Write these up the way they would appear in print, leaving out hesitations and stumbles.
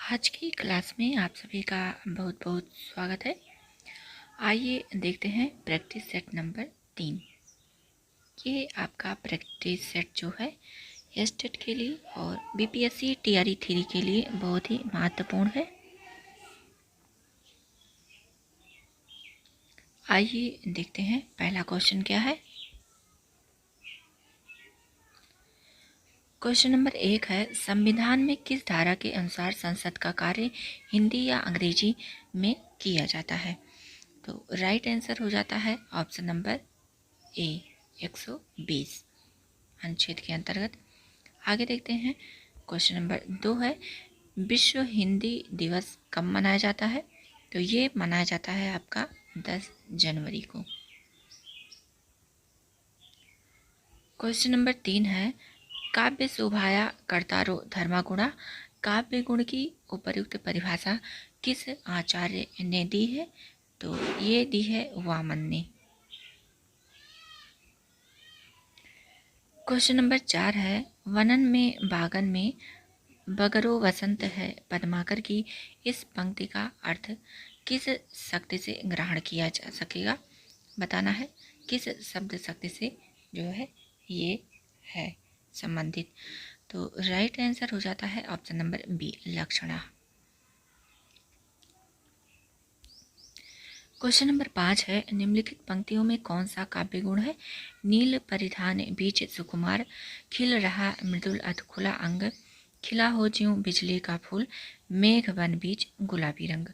आज की क्लास में आप सभी का बहुत बहुत स्वागत है। आइए देखते हैं प्रैक्टिस सेट नंबर 3। ये आपका प्रैक्टिस सेट जो है एस्टेट के लिए और बीपीएससी टीआरई थ्री के लिए बहुत ही महत्वपूर्ण है। आइए देखते हैं पहला क्वेश्चन क्या है। क्वेश्चन नंबर 1 है, संविधान में किस धारा के अनुसार संसद का कार्य हिंदी या अंग्रेजी में किया जाता है। तो राइट आंसर हो जाता है ऑप्शन नंबर ए 120 अनुच्छेद के अंतर्गत। आगे देखते हैं क्वेश्चन नंबर 2 है, विश्व हिंदी दिवस कब मनाया जाता है। तो ये मनाया जाता है आपका 10 जनवरी को। क्वेश्चन नंबर 3 है, काव्य शोभाया कर्तारो धर्मागुणा काव्य गुण की उपर्युक्त परिभाषा किस आचार्य ने दी है। तो ये दी है वामन ने। क्वेश्चन नंबर 4 है, वनन में बागन में बगरो वसंत है पद्माकर की इस पंक्ति का अर्थ किस शक्ति से ग्रहण किया जा सकेगा। बताना है किस शब्द शक्ति से जो है ये है संबंधित। तो राइट आंसर हो जाता है ऑप्शन नंबर बी लक्षणा। क्वेश्चन नंबर 5 है, निम्नलिखित पंक्तियों में कौन सा काव्य गुण है। नील परिधान बीच सुकुमार खिल रहा मृदुल अथ खुला अंग खिला हो ज्यों बिजली का फूल मेघ वन बीच गुलाबी रंग।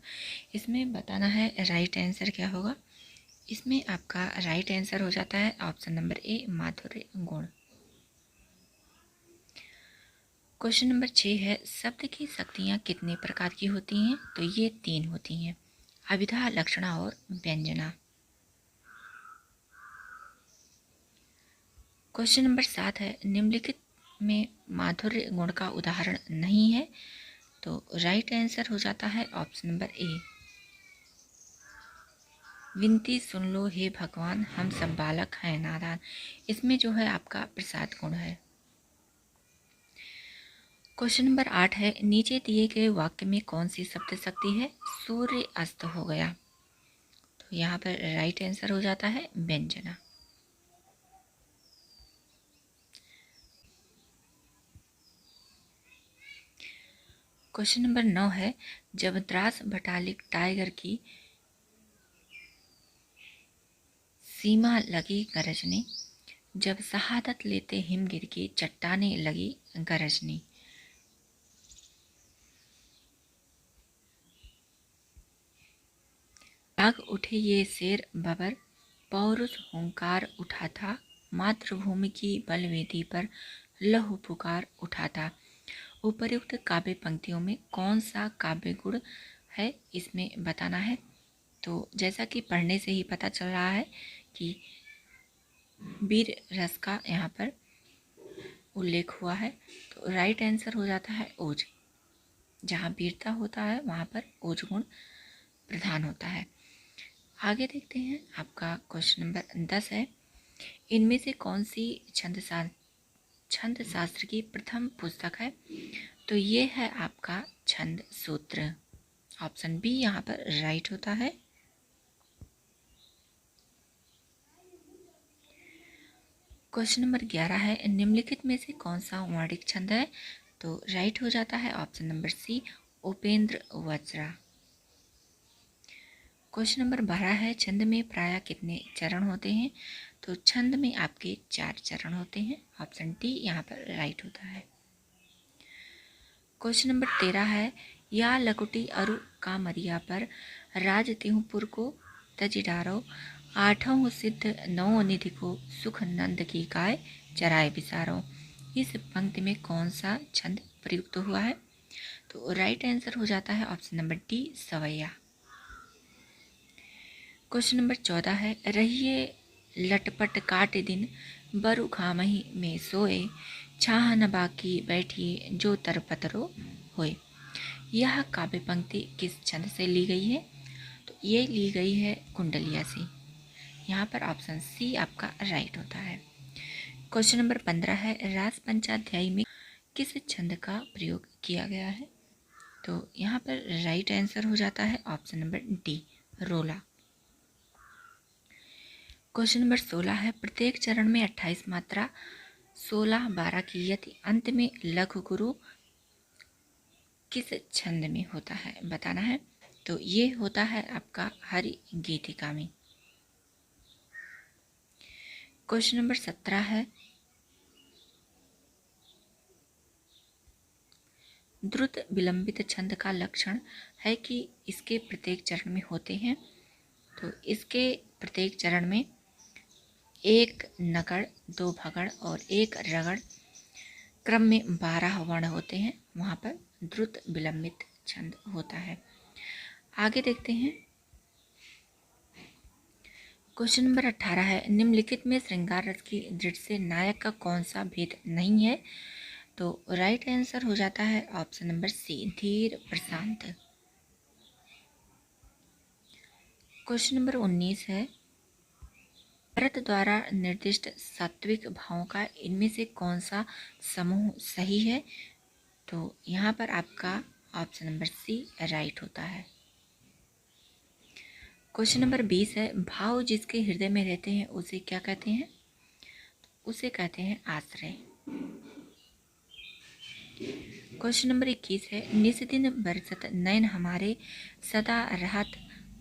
इसमें बताना है राइट आंसर क्या होगा। इसमें आपका राइट आंसर हो जाता है ऑप्शन नंबर ए माधुर्य गुण। क्वेश्चन नंबर 6 है, शब्द की शक्तियाँ कितने प्रकार की होती हैं। तो ये 3 होती हैं, अभिधा लक्षणा और व्यंजना। क्वेश्चन नंबर 7 है, निम्नलिखित में माधुर्य गुण का उदाहरण नहीं है। तो राइट आंसर हो जाता है ऑप्शन नंबर ए विनती सुन लो हे भगवान हम सब बालक हैं नादान। इसमें जो है आपका प्रसाद गुण है। क्वेश्चन नंबर 8 है, नीचे दिए गए वाक्य में कौन सी शब्द शक्ति है। सूर्य अस्त हो गया। तो यहाँ पर राइट आंसर हो जाता है व्यंजना। क्वेश्चन नंबर 9 है, जब द्रास बटालिक टाइगर की सीमा लगी गरजने जब शहादत लेते हिमगिर की चट्टाने लगी गरजने। जाग उठे ये शेर बबर पौरुष हुंकार उठा था मातृभूमि की बलवेदी पर लहू पुकार उठा था। उपर्युक्त काव्य पंक्तियों में कौन सा काव्य गुण है इसमें बताना है। तो जैसा कि पढ़ने से ही पता चल रहा है कि वीर रस का यहाँ पर उल्लेख हुआ है। तो राइट आंसर हो जाता है ओज। जहाँ वीरता होता है वहाँ पर ओज गुण प्रधान होता है। आगे देखते हैं आपका क्वेश्चन नंबर 10 है, इनमें से कौन सी छंद शास्त्र की प्रथम पुस्तक है। तो ये है आपका छंद सूत्र। ऑप्शन बी यहाँ पर राइट होता है। क्वेश्चन नंबर 11 है, निम्नलिखित में से कौन सा वर्णिक छंद है। तो राइट हो जाता है option number C Upendravajra. Question number 12 है, छंद में प्रायः कितने चरण होते हैं। तो छंद में आपके 4 चरण होते हैं। ऑप्शन डी यहाँ पर राइट होता है। क्वेश्चन नंबर 13 है, या लकुटी अरु कामरिया पर राज तिहुपुर को तज डारो आठों सिद्ध नौ निधि को सुख नंद की गाय चराए बिसारो। इस पंक्ति में कौन सा छंद प्रयुक्त हुआ है। तो राइट आंसर हो जाता है ऑप्शन नंबर डी सवैया। क्वेश्चन नंबर 14 है, रहिए लटपट काट दिन बरु घामही में सोए छाह न बाकी बैठिए जो तरपतरो होए। यह काव्य पंक्ति किस छंद से ली गई है। तो ये ली गई है कुंडलिया से। यहाँ पर ऑप्शन सी आपका राइट होता है। क्वेश्चन नंबर 15 है, रास पंचाध्यायी में किस छंद का प्रयोग किया गया है। तो यहाँ पर राइट आंसर हो जाता है ऑप्शन नंबर डी, रोला। क्वेश्चन नंबर 16 है, प्रत्येक चरण में 28 मात्रा 16-12 की, यदि अंत में लघु गुरु किस छंद में होता है बताना है। तो ये होता है आपका हरि गीतिका में। क्वेश्चन नंबर 17 है, द्रुत विलंबित छंद का लक्षण है कि इसके प्रत्येक चरण में होते हैं। तो इसके प्रत्येक चरण में एक नकड़, दो भगड़ और एक रगड़, क्रम में 12 वर्ण होते हैं, वहाँ पर द्रुत विलंबित छंद होता है। आगे देखते हैं। क्वेश्चन नंबर 18 है, निम्नलिखित में श्रृंगार रस की दृष्टि से नायक का कौन सा भेद नहीं है। तो राइट आंसर हो जाता है ऑप्शन नंबर सी, धीर प्रशांत। क्वेश्चन नंबर 19 है, भरत द्वारा निर्दिष्ट सात्विक भावों का इनमें से कौन सा समूह सही है। तो यहाँ पर आपका ऑप्शन नंबर सी राइट होता है। क्वेश्चन नंबर 20 है, भाव जिसके हृदय में रहते हैं उसे क्या कहते हैं। उसे कहते हैं आश्रय। क्वेश्चन नंबर 21 है, निस दिन बरसत नयन हमारे, सदा रहत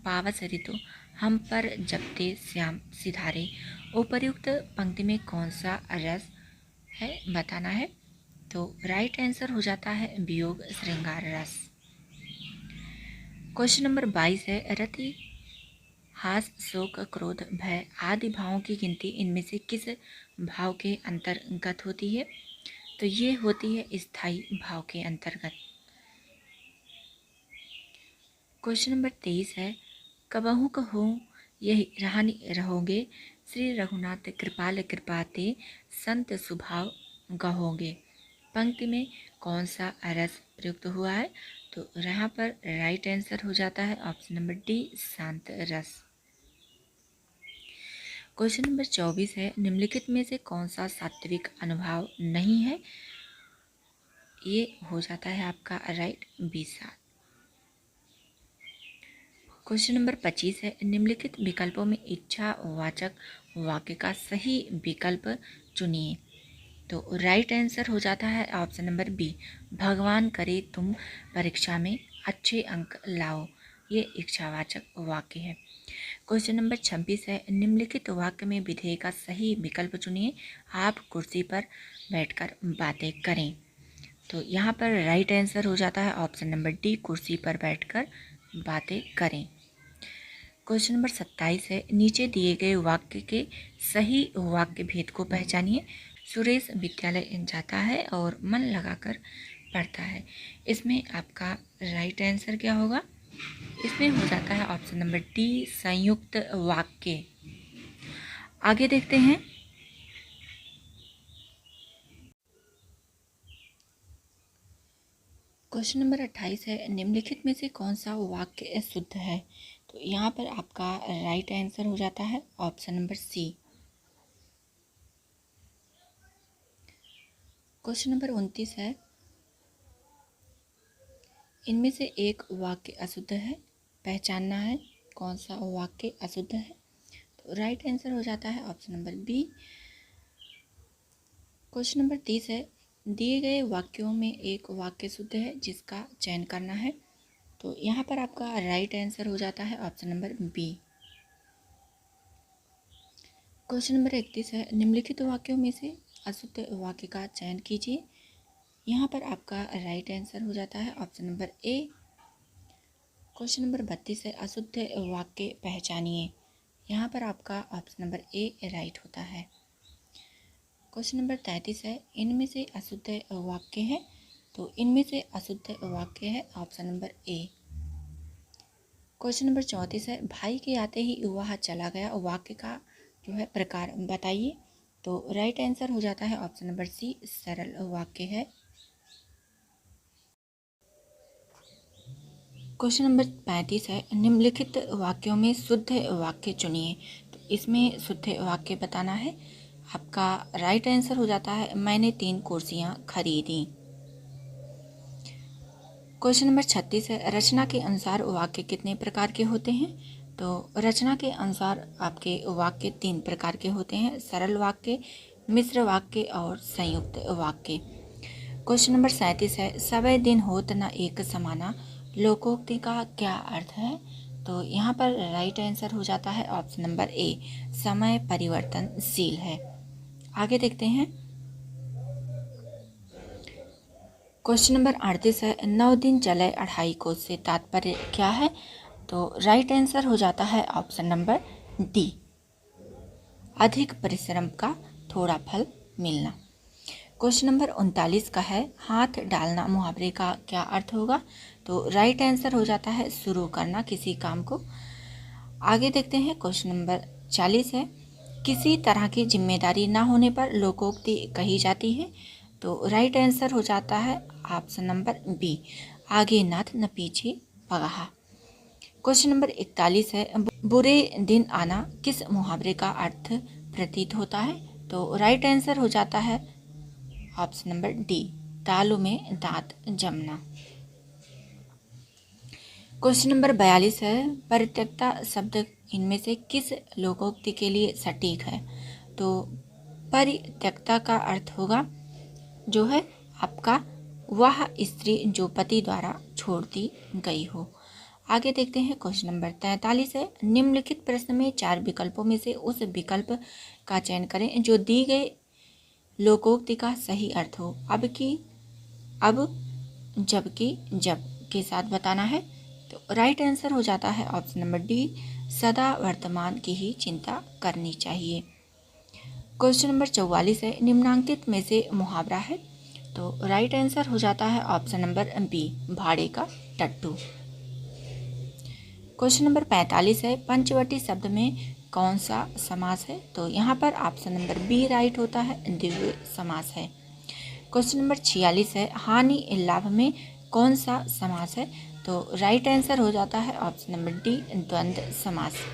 पावस ऋतु, हम पर जपते श्याम सिधारे। उपर्युक्त पंक्ति में कौन सा रस है बताना है। तो राइट आंसर हो जाता है वियोग श्रृंगार रस। क्वेश्चन नंबर 22 है, रति हास शोक क्रोध भय आदि भावों की गिनती इनमें से किस भाव के अंतर्गत होती है। तो ये होती है स्थायी भाव के अंतर्गत। क्वेश्चन नंबर 23 है, कबहू कहो यही रहानी रहोगे, श्री रघुनाथ कृपाल कृपाते, संत स्वभाव गहोगे। पंक्ति में कौन सा रस प्रयुक्त हुआ है। तो यहाँ पर राइट आंसर हो जाता है ऑप्शन नंबर डी, शांत रस। क्वेश्चन नंबर 24 है, निम्नलिखित में से कौन सा सात्विक अनुभाव नहीं है। ये हो जाता है आपका राइट, बी, सात। क्वेश्चन नंबर 25 है, निम्नलिखित विकल्पों में इच्छा वाचक वाक्य का सही विकल्प चुनिए। तो राइट आंसर हो जाता है ऑप्शन नंबर बी, भगवान करे तुम परीक्षा में अच्छे अंक लाओ। ये इच्छावाचक वाक्य है। क्वेश्चन नंबर 26 है, निम्नलिखित वाक्य में विधेय का सही विकल्प चुनिए, आप कुर्सी पर बैठकर बातें करें। तो यहाँ पर राइट आंसर हो जाता है ऑप्शन नंबर डी, कुर्सी पर बैठकर बातें करें। क्वेश्चन नंबर 27 है, नीचे दिए गए वाक्य के सही वाक्य भेद को पहचानिए। सुरेश विद्यालय जाता है और मन लगाकर पढ़ता है। इसमें आपका राइट आंसर क्या होगा। इसमें हो जाता है ऑप्शन नंबर डी, संयुक्त वाक्य। आगे देखते हैं। क्वेश्चन नंबर 28 है, निम्नलिखित में से कौन सा वाक्य शुद्ध है। तो यहाँ पर आपका राइट आंसर हो जाता है option number C. Question number 29 है, इनमें से एक वाक्य अशुद्ध है, पहचानना है कौन सा वाक्य अशुद्ध है। तो राइट आंसर हो जाता है option number B. Question number 30 है, दिए गए वाक्यों में एक वाक्य शुद्ध है जिसका चयन करना है। तो यहाँ पर आपका राइट आंसर हो जाता है option number B. Question number 31 है, निम्नलिखित वाक्यों में से अशुद्ध वाक्य का चयन कीजिए। यहाँ पर आपका राइट आंसर हो जाता है option number A. Question number 32 है, अशुद्ध वाक्य पहचानिए। यहाँ पर आपका ऑप्शन नंबर ए राइट होता है। क्वेश्चन नंबर 33 है, इनमें से अशुद्ध वाक्य है। तो इनमें से अशुद्ध वाक्य है option number A. Question number 34 है, भाई के आते ही वह चला गया, वाक्य का जो है प्रकार बताइए। तो राइट आंसर हो जाता है ऑप्शन नंबर सी, सरल वाक्य है। क्वेश्चन नंबर 35 है, निम्नलिखित वाक्यों में शुद्ध वाक्य चुनिए। तो इसमें शुद्ध वाक्य बताना है। आपका राइट आंसर हो जाता है, मैंने 3 कुर्सियाँ खरीदी। क्वेश्चन नंबर 36 है, रचना के अनुसार वाक्य कितने प्रकार के होते हैं? तो रचना के अनुसार आपके वाक्य 3 प्रकार के होते हैं, सरल वाक्य, मिश्र वाक्य और संयुक्त वाक्य। क्वेश्चन नंबर 37 है, सवै दिन होत न एक समाना, लोकोक्ति का क्या अर्थ है? तो यहाँ पर राइट आंसर हो जाता है ऑप्शन नंबर ए, समय परिवर्तनशील है। आगे देखते हैं। क्वेश्चन नंबर 38 है, 9 दिन चले 2.5 कोस से तात्पर्य क्या है? तो राइट आंसर हो जाता है ऑप्शन नंबर डी, अधिक परिश्रम का थोड़ा फल मिलना। क्वेश्चन नंबर 39 का है, हाथ डालना मुहावरे का क्या अर्थ होगा? तो राइट आंसर हो जाता है शुरू करना किसी काम को। आगे देखते हैं। क्वेश्चन नंबर 40 है, किसी तरह की जिम्मेदारी ना होने पर लोकोक्ति कही जाती है? तो राइट आंसर हो जाता है ऑप्शन नंबर बी, आगे नाथ न पीछे पगाहा। क्वेश्चन नंबर 41 है, बुरे दिन आना किस मुहावरे का अर्थ प्रतीत होता है? तो राइट आंसर हो जाता है ऑप्शन नंबर डी, तालू में दांत जमना। क्वेश्चन नंबर 42 है, परित्यक्ता शब्द इनमें से किस लोकोक्ति के लिए सटीक है? तो परित्यक्ता का अर्थ होगा जो है आपका वह स्त्री जो पति द्वारा छोड़ दी गई हो। आगे देखते हैं। क्वेश्चन नंबर 43 है, निम्नलिखित प्रश्न में 4 विकल्पों में से उस विकल्प का चयन करें जो दी गई लोकोक्ति का सही अर्थ हो। अब जबकि जब के साथ बताना है। तो राइट आंसर हो जाता है ऑप्शन नंबर डी, सदा वर्तमान की ही चिंता करनी चाहिए। क्वेश्चन नंबर 44 है, निम्नांकित में से मुहावरा है? तो राइट आंसर हो जाता है ऑप्शन नंबर बी, भाड़े का टट्टू। क्वेश्चन नंबर 45 है, पंचवटी शब्द में कौन सा समास है? तो यहाँ पर ऑप्शन नंबर बी राइट होता है, द्विगु समास है। क्वेश्चन नंबर 46 है, हानि लाभ में कौन सा समास है? तो राइट आंसर हो जाता है ऑप्शन नंबर डी, द्वंद्व समास।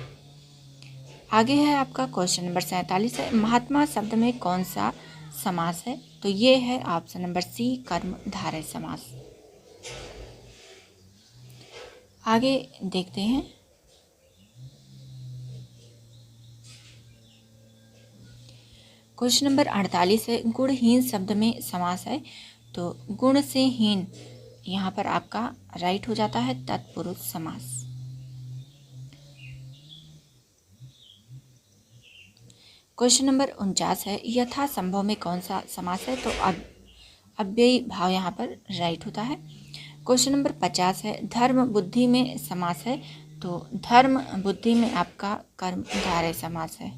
आगे है आपका क्वेश्चन नंबर 47 है, महात्मा शब्द में कौन सा समास है? तो ये है ऑप्शन नंबर सी, कर्मधारय समास। आगे देखते हैं। क्वेश्चन नंबर 48 है, गुणहीन शब्द में समास है? तो गुण से हीन यहाँ पर आपका राइट हो जाता है तत्पुरुष समास। क्वेश्चन नंबर 49 है, यथा संभव में कौन सा समास है? तो अव्ययी भाव यहाँ पर राइट होता है। क्वेश्चन नंबर 50 है, धर्म बुद्धि में समास है? तो धर्म बुद्धि में आपका कर्मधारय समास है।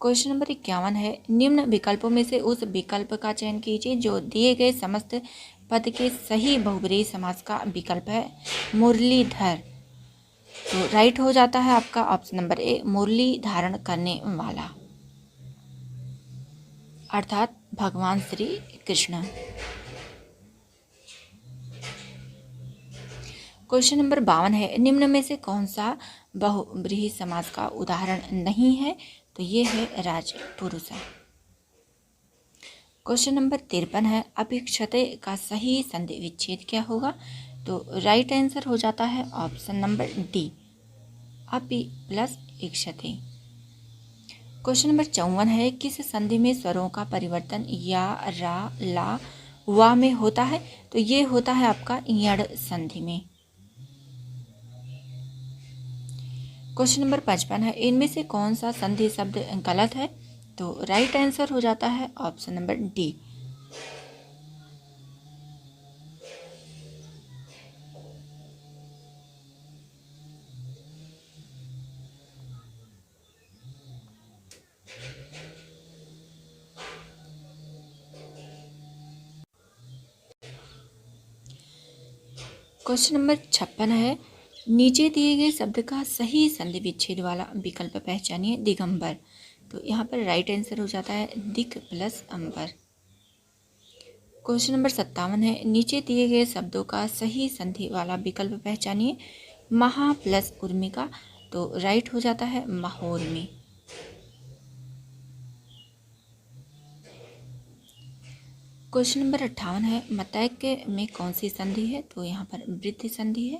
क्वेश्चन नंबर 51 है, निम्न विकल्पों में से उस विकल्प का चयन कीजिए जो दिए गए समस्त पद के सही बहुब्रीहि समास का विकल्प है। मुरलीधर, तो राइट हो जाता है आपका ऑप्शन नंबर ए, मुरली धारण करने वाला, अर्थात भगवान श्री कृष्ण। क्वेश्चन नंबर 52 है, निम्न में से कौन सा बहुब्रीहि समास का उदाहरण नहीं है? तो ये है राजपुरुषा। क्वेश्चन नंबर 53 है, अपेक्षते का सही संधि विच्छेद क्या होगा? तो राइट आंसर हो जाता है ऑप्शन नंबर डी, अपि प्लस इक्षते। क्वेश्चन नंबर 54 है, किस संधि में स्वरों का परिवर्तन या, रा, ला, वा में होता है? तो ये होता है आपका यण संधि में। क्वेश्चन नंबर 55 है, इनमें से कौन सा संधि शब्द गलत है? तो राइट आंसर हो जाता है option number D. Question number 56 है, नीचे दिए गए शब्द का सही संधि विच्छेद वाला विकल्प पहचानिए। दिगंबर, तो यहाँ पर राइट आंसर हो जाता है दिक प्लस अंबर। क्वेश्चन नंबर 57 है, नीचे दिए गए शब्दों का सही संधि वाला विकल्प पहचानिए। महा प्लस उर्मिका, तो राइट हो जाता है महोर्मी। क्वेश्चन नंबर 58 है, मतैक्य में कौन सी संधि है? तो यहाँ पर वृद्धि संधि है।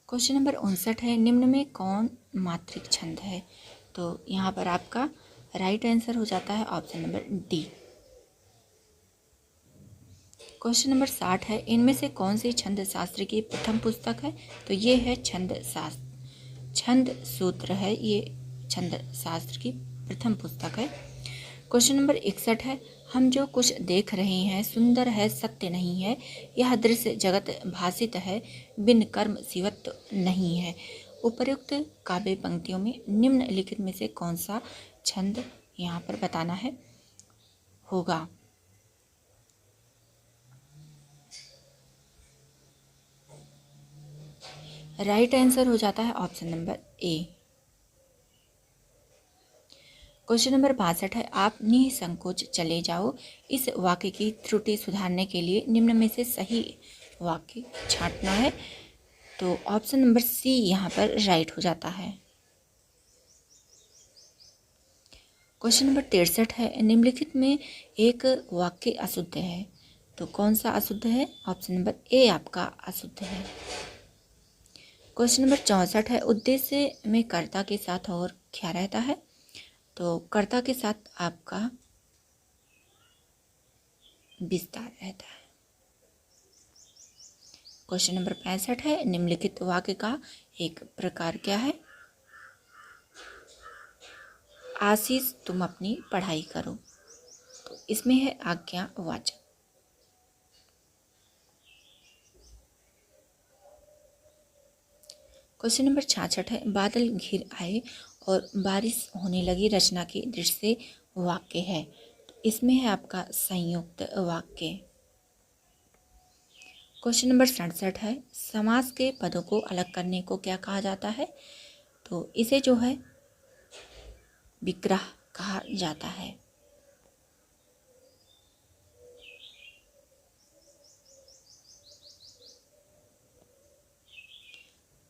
क्वेश्चन नंबर 59 है, निम्न में कौन मात्रिक छंद है? तो यहाँ पर आपका राइट आंसर हो जाता है option number D. Question number 60 है, इनमें से कौन सी छंद शास्त्र की प्रथम पुस्तक है? तो ये है छंद शास्त्र, छंद सूत्र है, ये छंद शास्त्र की प्रथम पुस्तक है। क्वेश्चन नंबर 61 है, हम जो कुछ देख रहे हैं सुंदर है, सत्य नहीं है, यह दृश्य जगत भासित है, बिन कर्म शिवत्व नहीं है। उपर्युक्त काव्य पंक्तियों में निम्नलिखित में से कौन सा छंद यहाँ पर बताना है होगा? राइट आंसर हो जाता है option number A. Question number 62 है, आप निसंकोच चले जाओ, इस वाक्य की त्रुटि सुधारने के लिए निम्न में से सही वाक्य छांटना है। तो ऑप्शन नंबर सी यहाँ पर राइट हो जाता है। क्वेश्चन नंबर 63 है, निम्नलिखित में एक वाक्य अशुद्ध है, तो कौन सा अशुद्ध है? ऑप्शन नंबर ए आपका अशुद्ध है। क्वेश्चन नंबर 64 है, उद्देश्य में कर्ता के साथ और क्या रहता है? तो कर्ता के साथ आपका विस्तार रहता है। क्वेश्चन नंबर 65 है, निम्नलिखित वाक्य का एक प्रकार क्या है? आशीष तुम अपनी पढ़ाई करो, तो इसमें है आज्ञावाचक। क्वेश्चन नंबर 66 है, बादल घिर आए और बारिश होने लगी, रचना की दृष्टि से वाक्य है, तो इसमें है आपका संयुक्त वाक्य। क्वेश्चन नंबर 67 है, समास के पदों को अलग करने को क्या कहा जाता है? तो इसे जो है विग्रह कहा जाता है।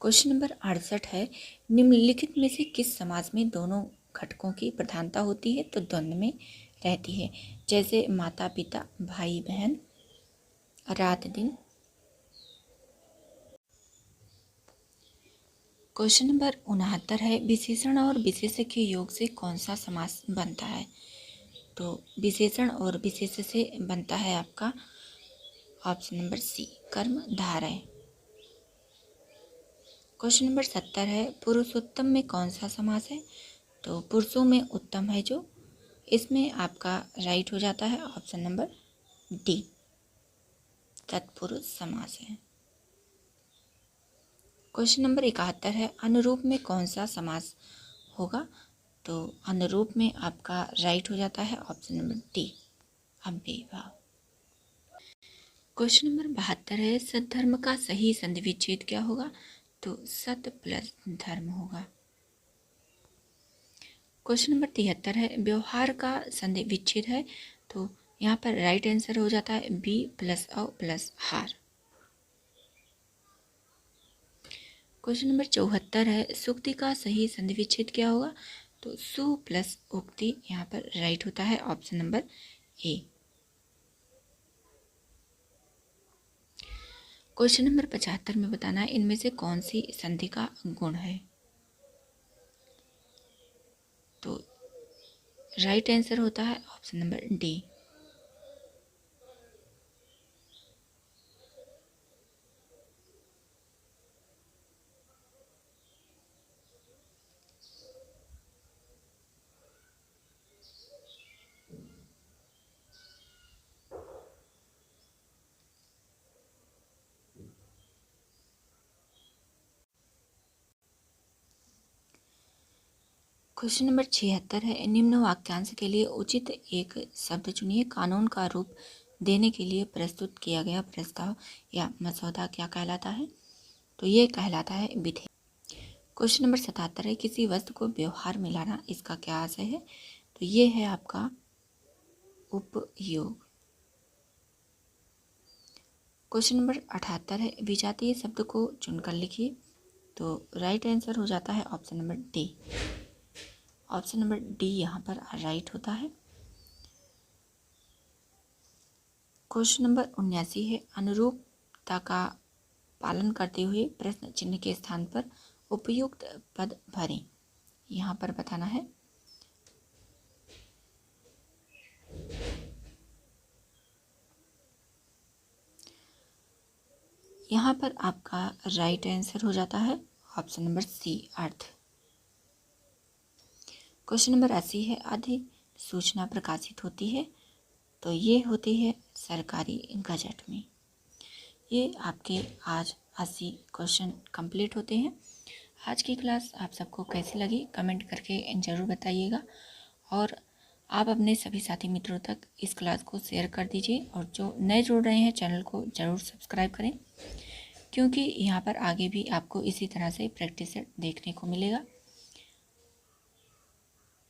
क्वेश्चन नंबर 68 है, निम्नलिखित में से किस समाज में दोनों घटकों की प्रधानता होती है? तो द्वंद्व में रहती है, जैसे माता पिता, भाई बहन, रात दिन। क्वेश्चन नंबर 69 है, विशेषण और विशेष्य के योग से कौन सा समास बनता है? तो विशेषण और विशेष्य से बनता है आपका ऑप्शन नंबर सी, कर्मधारय। क्वेश्चन नंबर 70 है, पुरुषोत्तम में कौन सा समास है? तो पुरुषों में उत्तम है जो, इसमें आपका राइट हो जाता है ऑप्शन नंबर डी, तत्पुरुष समास है। क्वेश्चन नंबर 71 है, अनुरूप में कौन सा समास होगा? तो अनुरूप में आपका राइट हो जाता है ऑप्शन नंबर डी, अव्ययीभाव। क्वेश्चन नंबर 72 है, सद्धर्म का सही संधि विच्छेद क्या होगा? तो सत प्लस धर्म होगा। क्वेश्चन नंबर 73 है, व्यवहार का संधि विच्छेद है, तो यहाँ पर राइट आंसर हो जाता है बी, प्लस अ प्लस हार। क्वेश्चन नंबर 74 है, सुक्ति का सही संधि विच्छेद क्या होगा? तो सु प्लस उक्ति, यहाँ पर राइट होता है option number A. Question number 75 में बताना है इनमें से कौन सी संधि का गुण है? तो राइट आंसर होता है option number D. Question number 76 है, निम्न वाक्यांश के लिए उचित एक शब्द चुनिए, कानून का रूप देने के लिए प्रस्तुत किया गया प्रस्ताव या मसौदा क्या कहलाता है? तो ये कहलाता है विधेयक। क्वेश्चन नंबर 77 है, किसी वस्तु को व्यवहार में लाना, इसका क्या आशय है? तो ये है आपका उपयोग। क्वेश्चन नंबर 78 है, विजातीय शब्द को चुनकर लिखिए, तो राइट आंसर हो जाता है option number D. Option number D यहाँ पर राइट होता है। क्वेश्चन नंबर 79 है, अनुरूपता का पालन करते हुए प्रश्न चिन्ह के स्थान पर उपयुक्त पद भरें। यहाँ पर बताना है। यहाँ पर आपका राइट आंसर हो जाता है ऑप्शन नंबर सी, अर्थ। क्वेश्चन नंबर 80 है, अधिसूचना प्रकाशित होती है, तो ये होती है सरकारी गजट में। ये आपके आज 80 क्वेश्चन कंप्लीट होते हैं। आज की क्लास आप सबको कैसी लगी कमेंट करके ज़रूर बताइएगा, और आप अपने सभी साथी मित्रों तक इस क्लास को शेयर कर दीजिए, और जो नए जुड़ रहे हैं चैनल को ज़रूर सब्सक्राइब करें, क्योंकि यहाँ पर आगे भी आपको इसी तरह से प्रैक्टिस सेट देखने को मिलेगा।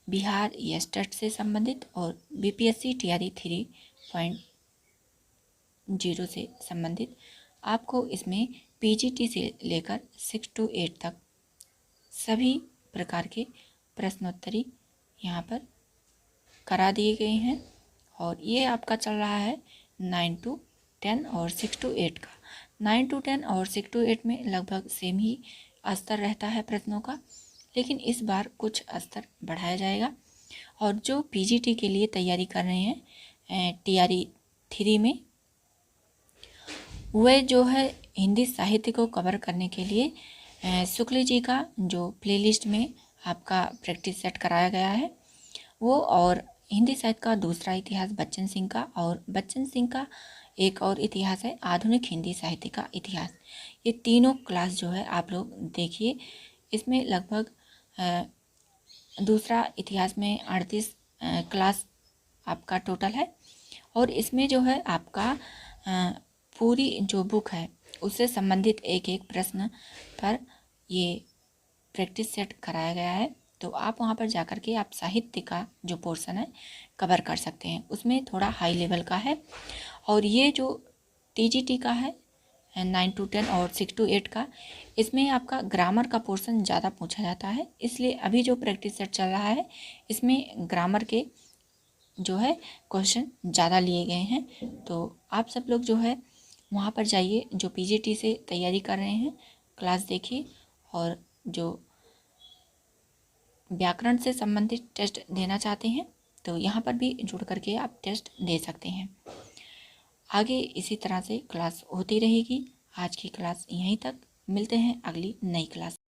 बिहार एस्टेट से संबंधित और बीपीएससी टीआरई 3.0 से संबंधित आपको इसमें पीजीटी से लेकर 6 to 8 तक सभी प्रकार के प्रश्नोत्तरी यहाँ पर करा दिए गए हैं, और ये आपका चल रहा है 9 to 10 और 6 to 8 का। 9 to 10 और 6 to 8 में लगभग सेम ही स्तर रहता है प्रश्नों का, लेकिन इस बार कुछ स्तर बढ़ाया जाएगा। और जो पीजीटी के लिए तैयारी कर रहे हैं टीआरई 3 में, वह जो है हिंदी साहित्य को कवर करने के लिए शुक्ल जी का जो प्लेलिस्ट में आपका प्रैक्टिस सेट कराया गया है वो, और हिंदी साहित्य का दूसरा इतिहास बच्चन सिंह का, और बच्चन सिंह का एक और इतिहास है आधुनिक हिंदी साहित्य का इतिहास। ये तीनों क्लास जो है आप लोग देखिए। इसमें लगभग दूसरा इतिहास में 38 क्लास आपका टोटल है, और इसमें जो है आपका पूरी जो बुक है उससे संबंधित एक एक प्रश्न पर ये प्रैक्टिस सेट कराया गया है। तो आप वहाँ पर जाकर के आप साहित्य का जो पोर्शन है कवर कर सकते हैं, उसमें थोड़ा हाई लेवल का है। और ये जो टीजीटी का है 9 to 10 और 6 to 8 का, इसमें आपका ग्रामर का पोर्शन ज़्यादा पूछा जाता है, इसलिए अभी जो प्रैक्टिस सेट चल रहा है इसमें ग्रामर के जो है क्वेश्चन ज़्यादा लिए गए हैं। तो आप सब लोग जो है वहाँ पर जाइए, जो पीजीटी से तैयारी कर रहे हैं क्लास देखिए, और जो व्याकरण से संबंधित टेस्ट देना चाहते हैं तो यहाँ पर भी जुड़ करके आप टेस्ट दे सकते हैं। आगे इसी तरह से क्लास होती रहेगी। आज की क्लास यहीं तक, मिलते हैं अगली नई क्लास।